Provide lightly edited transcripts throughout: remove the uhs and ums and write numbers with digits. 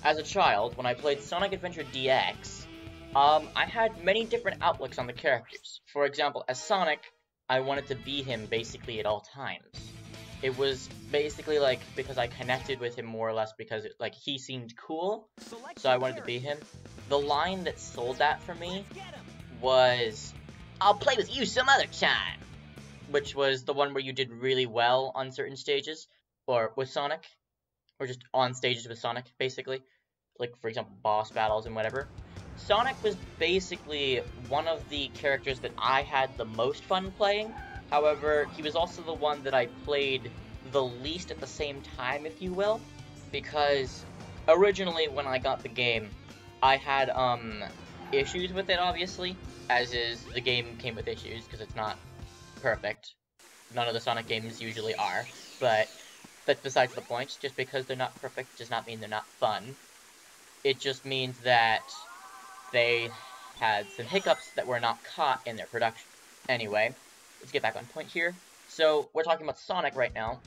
as a child, when I played Sonic Adventure DX, I had many different outlooks on the characters. For example, as Sonic, I wanted to be him basically at all times. It was basically like because I connected with him more or less because like he seemed cool, so I wanted to be him. The line that sold that for me was, "I'll play with you some other time," which was the one where you did really well on certain stages, or with Sonic, or just on stages with Sonic, basically. Like, for example, boss battles and whatever. Sonic was basically one of the characters that I had the most fun playing. However, he was also the one that I played the least at the same time, if you will. Because originally, when I got the game, I had, issues with it, obviously. As is, the game came with issues, because it's not perfect. None of the Sonic games usually are. But that's besides the point. Just because they're not perfect does not mean they're not fun. It just means that they had some hiccups that were not caught in their production. Anyway, let's get back on point here. So, we're talking about Sonic right now.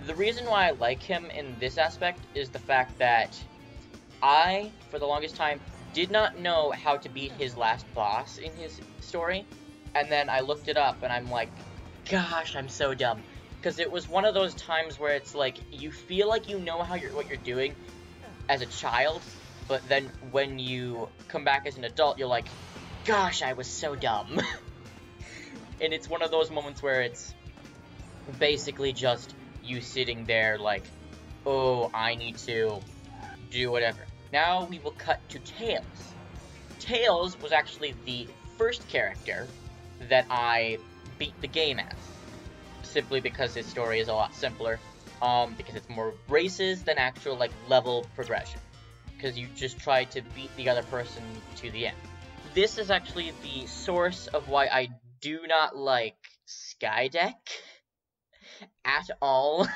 The reason why I like him in this aspect is the fact that I, for the longest time, did not know how to beat his last boss in his story. And then I looked it up and I'm like, gosh, I'm so dumb. Because it was one of those times where it's like, you feel like you know what you're doing as a child, but then when you come back as an adult, you're like, gosh, I was so dumb. And it's one of those moments where it's basically just you sitting there like, oh, I need to do whatever. Now we will cut to Tails. Tails was actually the first character that I beat the game as, simply because his story is a lot simpler, because it's more races than actual, like, level progression, because you just try to beat the other person to the end. This is actually the source of why I do not like Skydeck at all,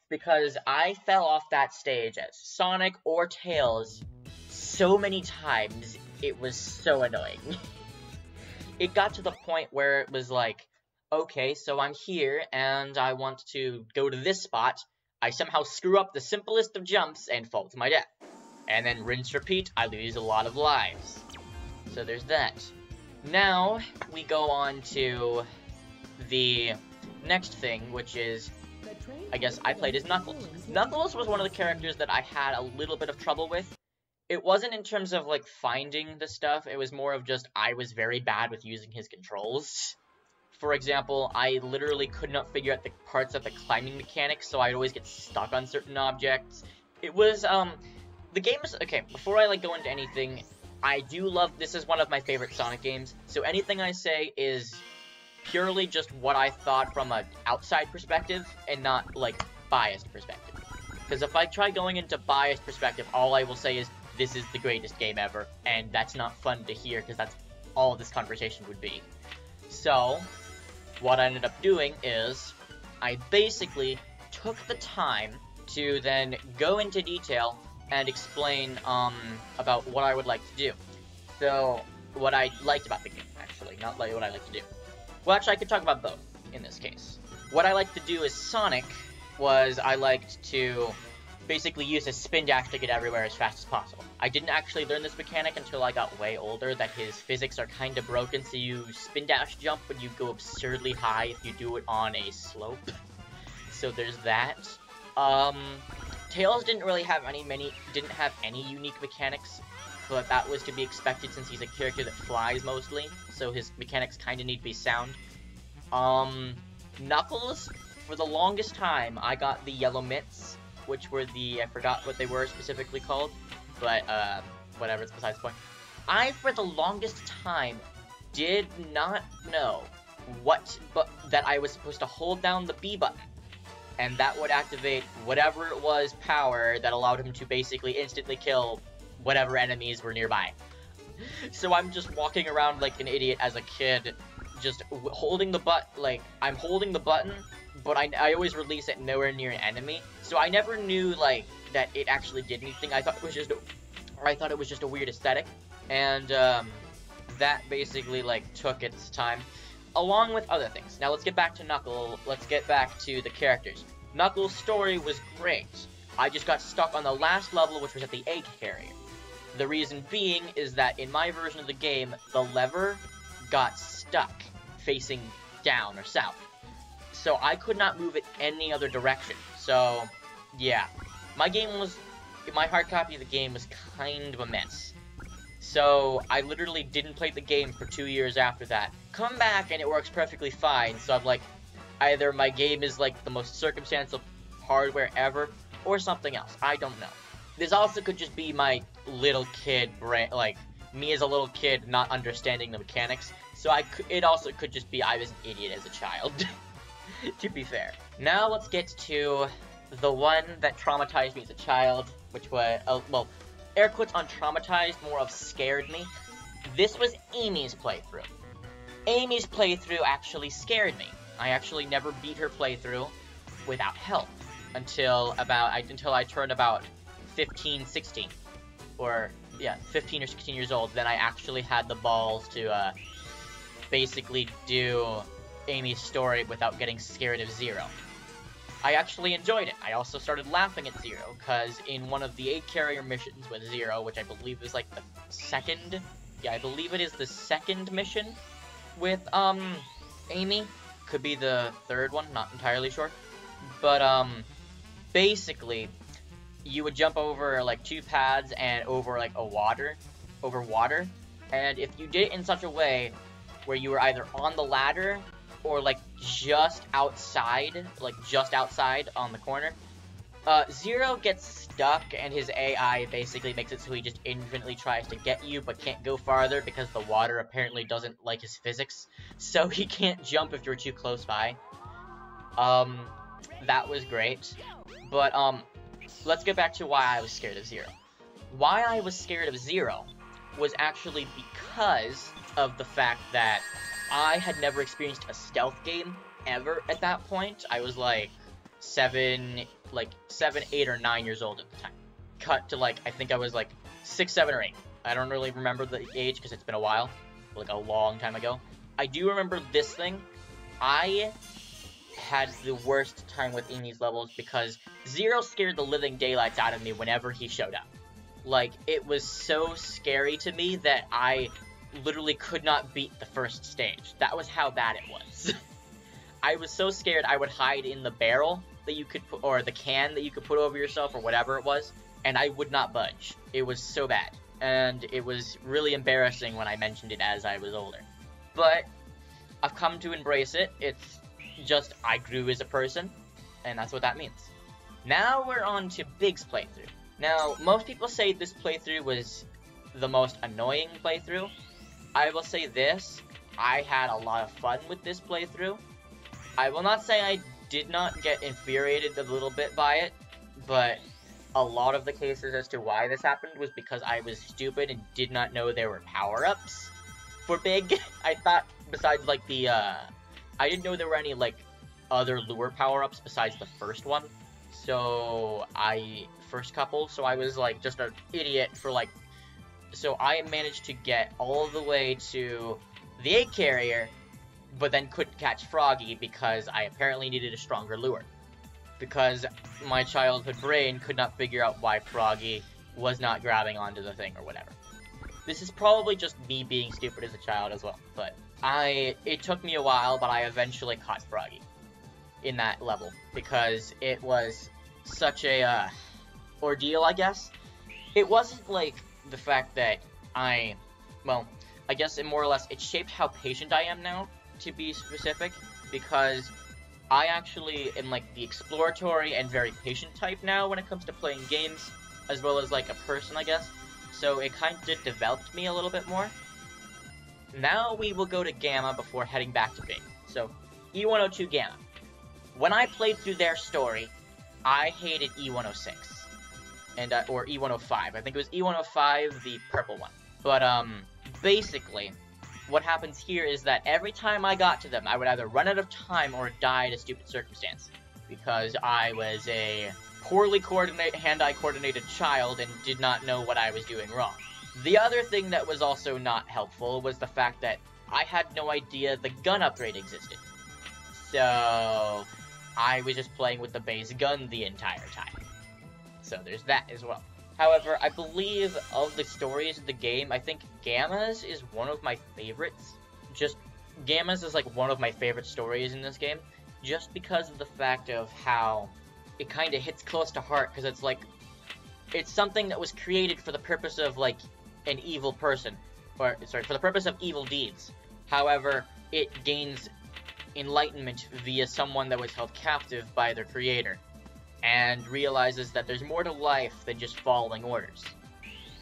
because I fell off that stage as Sonic or Tails so many times, it was so annoying. It got to the point where it was like, okay, so I'm here, and I want to go to this spot. I somehow screw up the simplest of jumps and fall to my death. And then rinse repeat, I lose a lot of lives. So there's that. Now, we go on to the next thing, which is, I guess I played as Knuckles. Knuckles was one of the characters that I had a little bit of trouble with. It wasn't in terms of, like, finding the stuff, it was more of just, I was very bad with using his controls. For example, I literally could not figure out the parts of the climbing mechanics, so I'd always get stuck on certain objects. It was, the game is, okay, before I, like, go into anything, I do love, this is one of my favorite Sonic games, so anything I say is purely just what I thought from an outside perspective, and not, like, biased perspective. Because if I try going into biased perspective, all I will say is, this is the greatest game ever, and that's not fun to hear, because that's all this conversation would be. So, what I ended up doing is, I basically took the time to then go into detail and explain, about what I would like to do. So, what I liked about the game, actually, not like what I like to do. Well, actually, I could talk about both, in this case. What I liked to do as Sonic was I liked to basically use his spin dash to get everywhere as fast as possible. I didn't actually learn this mechanic until I got way older, that his physics are kinda broken, so you spin dash jump, but you go absurdly high if you do it on a slope. So there's that. Tails didn't really have didn't have any unique mechanics, but that was to be expected since he's a character that flies mostly, so his mechanics kinda need to be sound. Knuckles, for the longest time, I got the yellow mitts, which were the, I forgot what they were specifically called, but, whatever, it's besides the point. I, for the longest time, did not know that I was supposed to hold down the B button, and that would activate whatever it was power that allowed him to basically instantly kill whatever enemies were nearby. So I'm just walking around like an idiot as a kid, just holding the I'm holding the button, but I always release it nowhere near an enemy, so I never knew, like, that it actually did anything. I thought it was just a weird aesthetic, and, that basically, like, took its time, along with other things. Now, let's get back to Knuckles, let's get back to the characters. Knuckles' story was great. I just got stuck on the last level, which was at the egg carrier. The reason being is that in my version of the game, the lever got stuck facing down or south. So I could not move it any other direction. So, yeah. My hard copy of the game was kind of a mess. So, I literally didn't play the game for 2 years after that. Come back and it works perfectly fine, so I'm like, either my game is like the most circumstantial hardware ever, or something else. I don't know. This also could just be my little kid brain, like, me as a little kid not understanding the mechanics. So it also could just be I was an idiot as a child, to be fair. Now let's get to the one that traumatized me as a child, which was, well, air quotes on traumatized, more of scared me. This was Amy's playthrough. Amy's playthrough actually scared me. I actually never beat her playthrough without help until I turned about 15, 16. Or, yeah, 15 or 16 years old. Then I actually had the balls to, basically do Amy's story without getting scared of Zero. I actually enjoyed it. I also started laughing at Zero, because in one of the egg carrier missions with Zero, which I believe is like the second, yeah, I believe it is the second mission with, Amy. Could be the third one, not entirely sure. But, basically, you would jump over, like, 2 pads and over, like, over water, and if you did it in such a way where you were either on the ladder or, like, just outside on the corner, Zero gets stuck, and his AI basically makes it so he just infinitely tries to get you, but can't go farther because the water apparently doesn't like his physics, so he can't jump if you're too close by. That was great, but, let's get back to why I was scared of Zero. Why I was scared of Zero was actually because of the fact that I had never experienced a stealth game ever at that point. I was like 7, 8, or 9 years old at the time. Cut to like, I think I was like 6, 7, or 8. I don't really remember the age because it's been a while, like a long time ago. I do remember this thing. I had the worst time with Amy's levels because Zero scared the living daylights out of me whenever he showed up. Like, it was so scary to me that I literally could not beat the first stage. That was how bad it was. I was so scared I would hide in the barrel that you could put, or the can that you could put over yourself, or whatever it was, and I would not budge. It was so bad. And it was really embarrassing when I mentioned it as I was older. But I've come to embrace it. It's just I grew as a person, and that's what that means. Now we're on to Big's playthrough. Now, most people say this playthrough was the most annoying playthrough. I will say this, I had a lot of fun with this playthrough. I will not say I did not get infuriated a little bit by it, but a lot of the cases as to why this happened was because I was stupid and did not know there were power-ups for Big. I thought, besides, like, I didn't know there were any, like, other lure power-ups besides the first one. So, first couple, so I was, like, just an idiot for, like, so I managed to get all the way to the egg carrier, but then couldn't catch Froggy because I apparently needed a stronger lure. Because my childhood brain could not figure out why Froggy was not grabbing onto the thing or whatever. This is probably just me being stupid as a child as well, but it took me a while, but I eventually caught Froggy in that level, because it was such a, ordeal, I guess. It wasn't, like, the fact that I guess it more or less, it shaped how patient I am now, to be specific, because I actually am, like, the exploratory and very patient type now when it comes to playing games, as well as, like, a person, I guess. So it kind of developed me a little bit more. Now we will go to Gamma before heading back to Big. So, E102 Gamma. When I played through their story, I hated E106. And, or E105. I think it was E105, the purple one. But, basically, what happens here is that every time I got to them, I would either run out of time or die in a stupid circumstance. Because I was a poorly hand-eye coordinated child and did not know what I was doing wrong. The other thing that was also not helpful was the fact that I had no idea the gun upgrade existed. So, I was just playing with the base gun the entire time. So there's that as well. However, I believe of the stories of the game, I think Gamma's is one of my favorites. Gamma's is like one of my favorite stories in this game, just because of the fact of how it kind of hits close to heart, because it's like, it's something that was created for the purpose of like an evil person, or sorry, for the purpose of evil deeds. However, it gains enlightenment via someone that was held captive by their creator, and realizes that there's more to life than just following orders.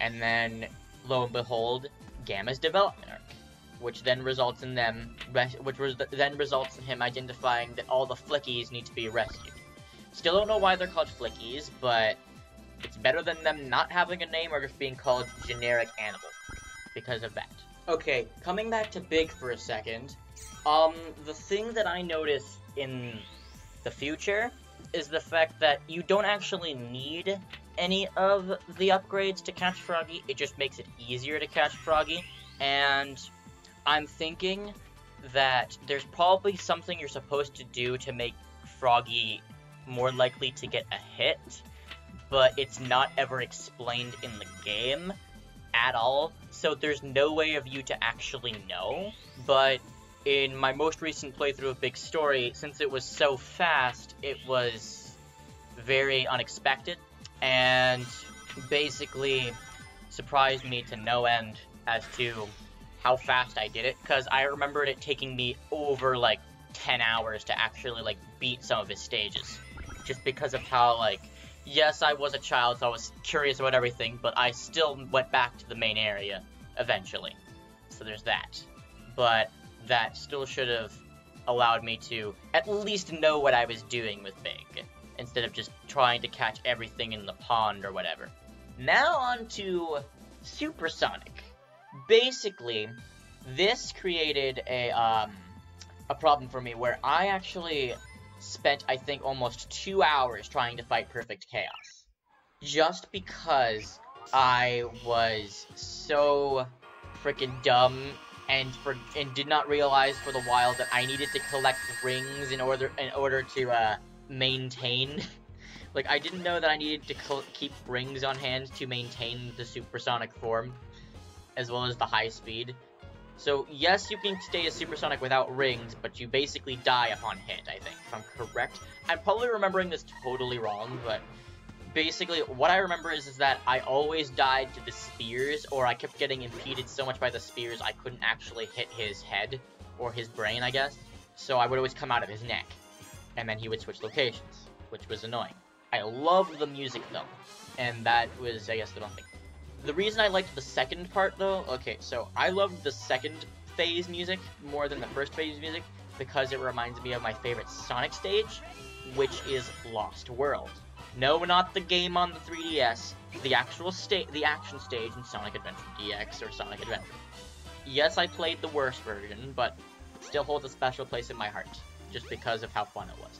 And then, lo and behold, Gamma's development arc, which then results in then results in him identifying that all the Flickies need to be rescued. Still don't know why they're called Flickies, but it's better than them not having a name or just being called generic animal, because of that. Okay, coming back to Big for a second, the thing that I notice in the future is the fact that you don't actually need any of the upgrades to catch Froggy. It just makes it easier to catch Froggy, and I'm thinking that there's probably something you're supposed to do to make Froggy more likely to get a hit, but it's not ever explained in the game at all, so there's no way of you to actually know. But in my most recent playthrough of Big Story, since it was so fast, it was very unexpected, and basically surprised me to no end as to how fast I did it, because I remembered it taking me over, like, 10 hours to actually, like, beat some of his stages. Just because of how, like, yes, I was a child, so I was curious about everything, but I still went back to the main area eventually. So there's that. But that still should have allowed me to at least know what I was doing with Big, instead of just trying to catch everything in the pond or whatever. Now on to Supersonic. Basically, this created a problem for me where I actually spent, I think, almost 2 hours trying to fight Perfect Chaos. Just because I was so freaking dumb and did not realize for the while that I needed to collect rings in order to maintain. Like, I didn't know that I needed to keep rings on hand to maintain the supersonic form, as well as the high speed. So, yes, you can stay a supersonic without rings, but you basically die upon hit, I think, if I'm correct. I'm probably remembering this totally wrong, but basically, what I remember is that I always died to the spears, or I kept getting impeded so much by the spears I couldn't actually hit his head, or his brain, I guess. So I would always come out of his neck, and then he would switch locations, which was annoying. I loved the music, though, and that was, I guess, the one thing. The reason I liked the second part, though, okay, so I loved the second phase music more than the first phase music, because it reminds me of my favorite Sonic stage, which is Lost World. No, not the game on the 3DS, the actual the action stage in Sonic Adventure DX or Sonic Adventure. Yes, I played the worst version, but it still holds a special place in my heart, just because of how fun it was.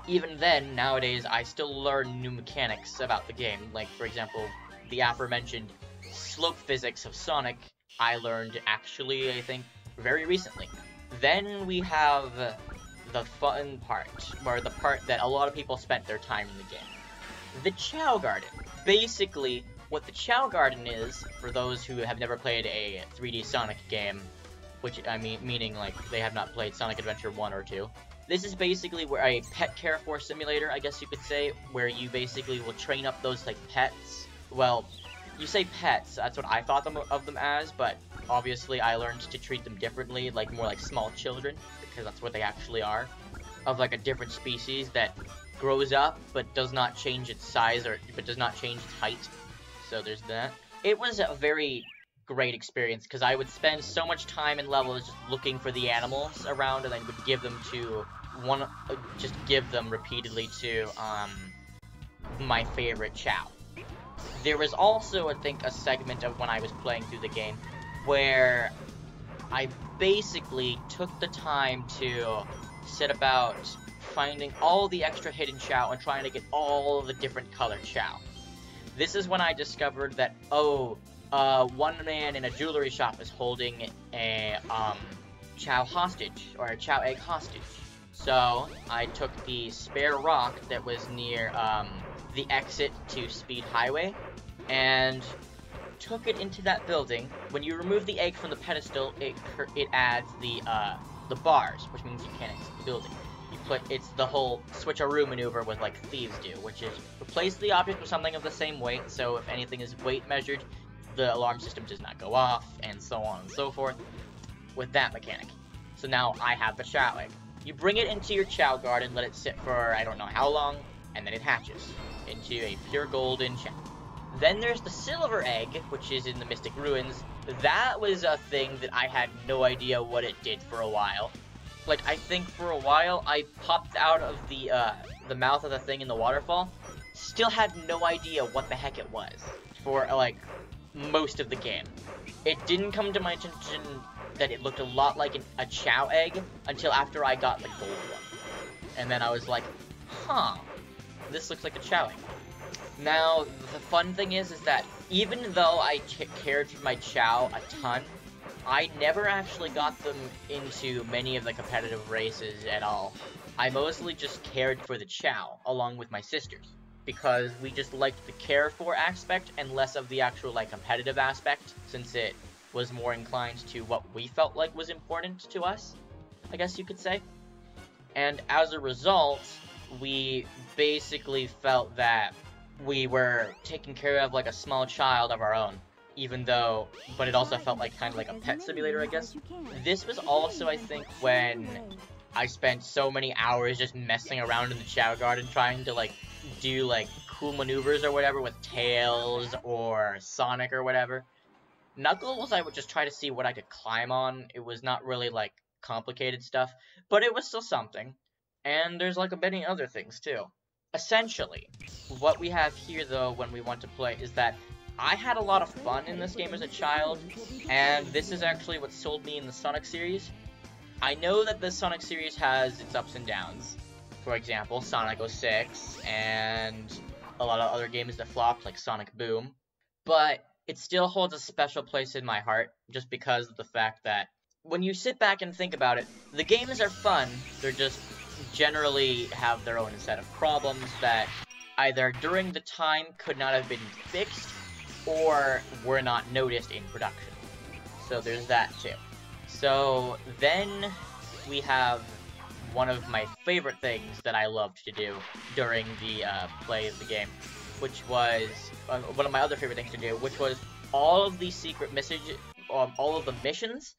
Even then, nowadays, I still learn new mechanics about the game, like, for example, the aforementioned slope physics of Sonic, I learned actually, I think, very recently. Then we have the fun part, or the part that a lot of people spent their time in the game. The Chao Garden. Basically, what the Chao Garden is, for those who have never played a 3D Sonic game, which, I mean, meaning, like, they have not played Sonic Adventure 1 or 2, this is basically where a pet care for simulator, I guess you could say, where you basically will train up those, like, pets. Well, you say pets, that's what I thought of them as, but obviously I learned to treat them differently, like more like small children, because that's what they actually are, of like a different species that grows up, but does not change its size, but does not change its height. So there's that. It was a very great experience, because I would spend so much time in levels just looking for the animals around, and then would give them to just give them repeatedly to, my favorite Chao. There was also, I think, a segment of when I was playing through the game where I basically took the time to set about finding all the extra hidden Chao and trying to get all the different colored Chao. This is when I discovered that, one man in a jewelry shop is holding a, Chao hostage, or a Chao egg hostage. So, I took the spare rock that was near, the exit to Speed Highway, and took it into that building. When you remove the egg from the pedestal, it adds the bars, which means you can't exit the building. It's the whole switcheroo maneuver with like thieves do, which is replace the object with something of the same weight, so if anything is weight measured, the alarm system does not go off, and so on and so forth, with that mechanic. So now I have the Chao Egg. You bring it into your Chao Garden, let it sit for I don't know how long, and then it hatches into a pure golden Chao. Then there's the Silver Egg, which is in the Mystic Ruins. That was a thing that I had no idea what it did for a while. Like, I think for a while, I popped out of the mouth of the thing in the waterfall. Still had no idea what the heck it was for, like, most of the game. It didn't come to my attention that it looked a lot like a Chao Egg until after I got the gold one. And then I was like, huh, this looks like a Chao Egg. Now, the fun thing is that even though I cared for my Chao a ton, I never actually got them into many of the competitive races at all. I mostly just cared for the Chao, along with my sisters, because we just liked the care for aspect and less of the actual, like, competitive aspect, since it was more inclined to what we felt like was important to us, I guess you could say. And as a result, we basically felt that we were taking care of, like, a small child of our own. Even though, but it also felt like kind of like a pet simulator, I guess. This was also, I think, when I spent so many hours just messing around in the Chao Garden trying to, like, do, like, cool maneuvers or whatever with Tails or Sonic or whatever. Knuckles, I would just try to see what I could climb on. It was not really, like, complicated stuff, but it was still something. And there's, like, many other things, too. Essentially, what we have here, though, when we want to play is that I had a lot of fun in this game as a child, and this is actually what sold me in the Sonic series. I know that the Sonic series has its ups and downs. For example, Sonic 06, and a lot of other games that flopped, like Sonic Boom. But it still holds a special place in my heart, just because of the fact that when you sit back and think about it, the games are fun, they're just generally have their own set of problems that either during the time could not have been fixed, or were not noticed in production. So there's that too. So then we have one of my favorite things that I loved to do during the play of the game, which was one of my other favorite things to do, which was all of the secret all of the missions,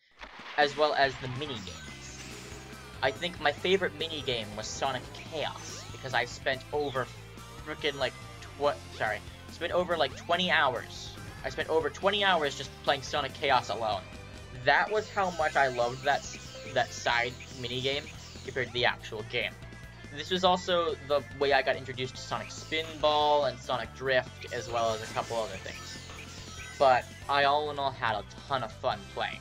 as well as the mini-games. I think my favorite mini-game was Sonic Chaos, because I spent over freaking like, over like 20 hours. I spent over 20 hours just playing Sonic Chaos alone. That was how much I loved that side minigame compared to the actual game. This was also the way I got introduced to Sonic Spinball and Sonic Drift, as well as a couple other things. But I all in all had a ton of fun playing.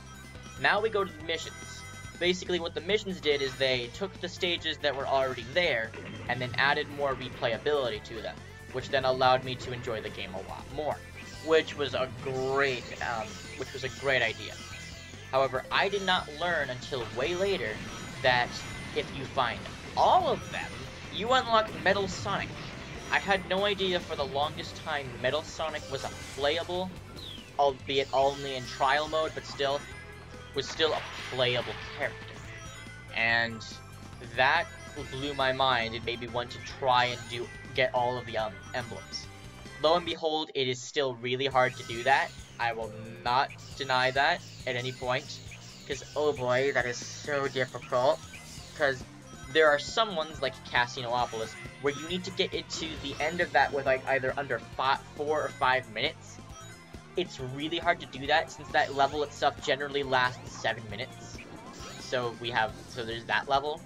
Now we go to the missions. Basically what the missions did is they took the stages that were already there, and then added more replayability to them, which then allowed me to enjoy the game a lot more, which was a great idea. However, I did not learn until way later that if you find all of them, you unlock Metal Sonic. I had no idea for the longest time Metal Sonic was a playable, albeit only in trial mode, but was still a playable character. And that blew my mind and made me want to try and get all of the emblems. Lo and behold, it is still really hard to do that. I will not deny that at any point, because oh boy, that is so difficult. Because there are some ones like Casinopolis where you need to get into the end of that with like either under 4 or 5 minutes. It's really hard to do that since that level itself generally lasts 7 minutes. So there's that level.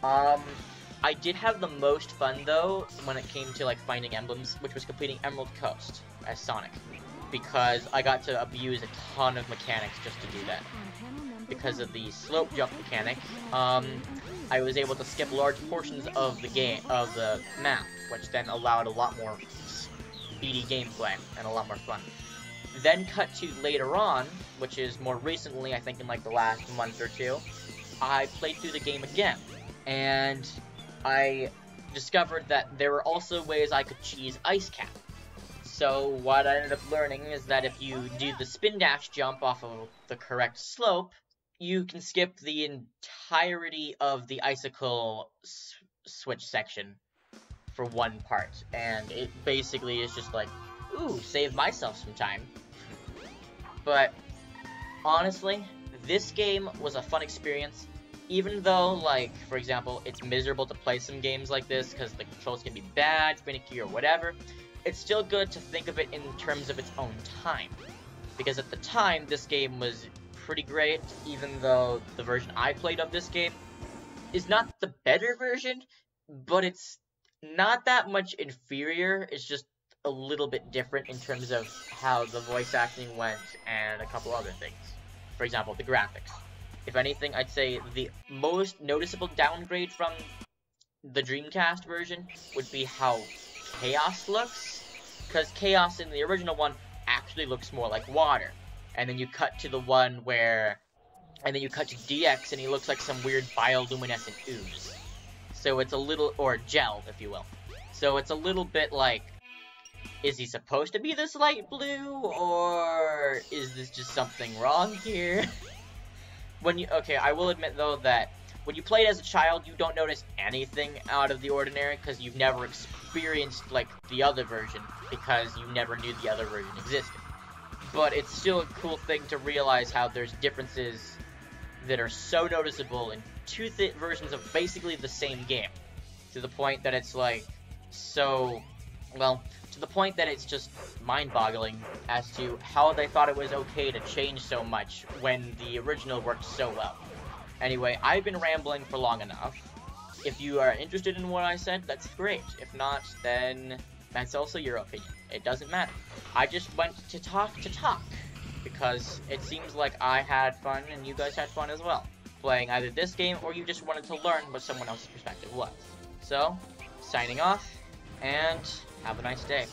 I did have the most fun though when it came to like finding emblems, which was completing Emerald Coast as Sonic, because I got to abuse a ton of mechanics just to do that. Because of the slope jump mechanic, I was able to skip large portions of the map, which then allowed a lot more speedy gameplay and a lot more fun. Then cut to later on, which is more recently, I think in like the last month or two, I played through the game again, and I discovered that there were also ways I could cheese Ice Cap. So what I ended up learning is that if you do the spin dash jump off of the correct slope, you can skip the entirety of the icicle switch section for one part. And it basically is just like, ooh, save myself some time. But honestly, this game was a fun experience. Even though, like, for example, it's miserable to play some games like this because the controls can be bad, finicky, or whatever, it's still good to think of it in terms of its own time. Because at the time, this game was pretty great, even though the version I played of this game is not the better version, but it's not that much inferior. It's just a little bit different in terms of how the voice acting went and a couple other things. For example, the graphics. If anything, I'd say the most noticeable downgrade from the Dreamcast version would be how Chaos looks, because Chaos in the original one actually looks more like water, and then you cut to the one where, and then you cut to DX and he looks like some weird bioluminescent ooze. So it's a little, or gel, if you will. So it's a little bit like, is he supposed to be this light blue, or is this just something wrong here? Okay, I will admit though that when you play it as a child, you don't notice anything out of the ordinary because you've never experienced, like, the other version, because you never knew the other version existed. But it's still a cool thing to realize how there's differences that are so noticeable in two versions of basically the same game. To the point that it's, like, so, well, to the point that it's just mind-boggling as to how they thought it was okay to change so much when the original worked so well. Anyway, I've been rambling for long enough. If you are interested in what I said, that's great. If not, then that's also your opinion. It doesn't matter. I just went to talk, because it seems like I had fun and you guys had fun as well, playing either this game or you just wanted to learn what someone else's perspective was. So, signing off, and have a nice day.